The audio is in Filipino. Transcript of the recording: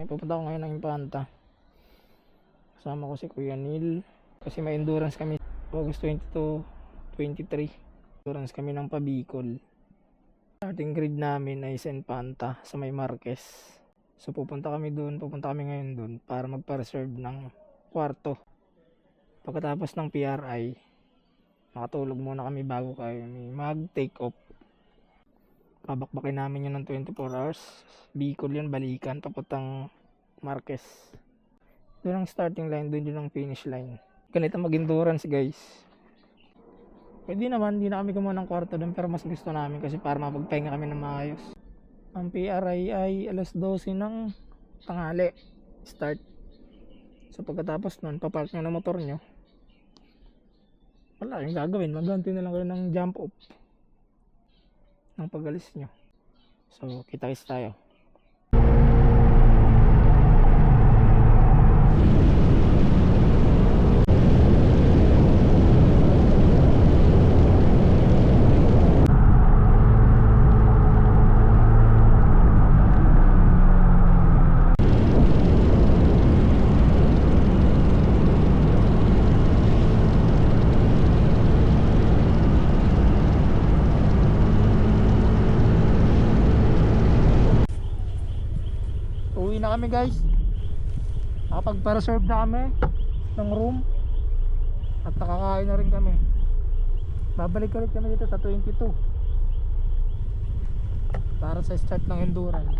Pupunta ako ngayon ng Impanta. Kasama ko si Kuya Neil. Kasi may endurance kami August 22, 23. Endurance kami ng Pabicol. Starting grid namin ay sa Impanta sa May Marquez. So pupunta kami ngayon doon para magpa-reserve ng kwarto. Pagkatapos ng PRI, makatulog muna kami bago kami mag-take off. Babakbakin namin yun ng 24 hours. Bicol yun, balikan, papuntang Marquez. Doon ang starting line, doon yung finish line. Ganito mag-endurance guys. Pwede naman, hindi na kami kumuha ng kwarto doon, pero mas gusto namin kasi para mapagpahinga kami ng maayos. Ang PRI ay alas 12 ng tanghali. Start. So pagkatapos nun, papark nyo ng motor nyo. Wala yung gagawin, magganti na lang kayo ng jump off ng pag-alis nyo. So kita-kits tayo. Uwi na kami guys. Nakapagpa-reserve na kami ng room at nakakain na rin kami. Babalik ulit kami dito sa 22 para sa start ng endurance.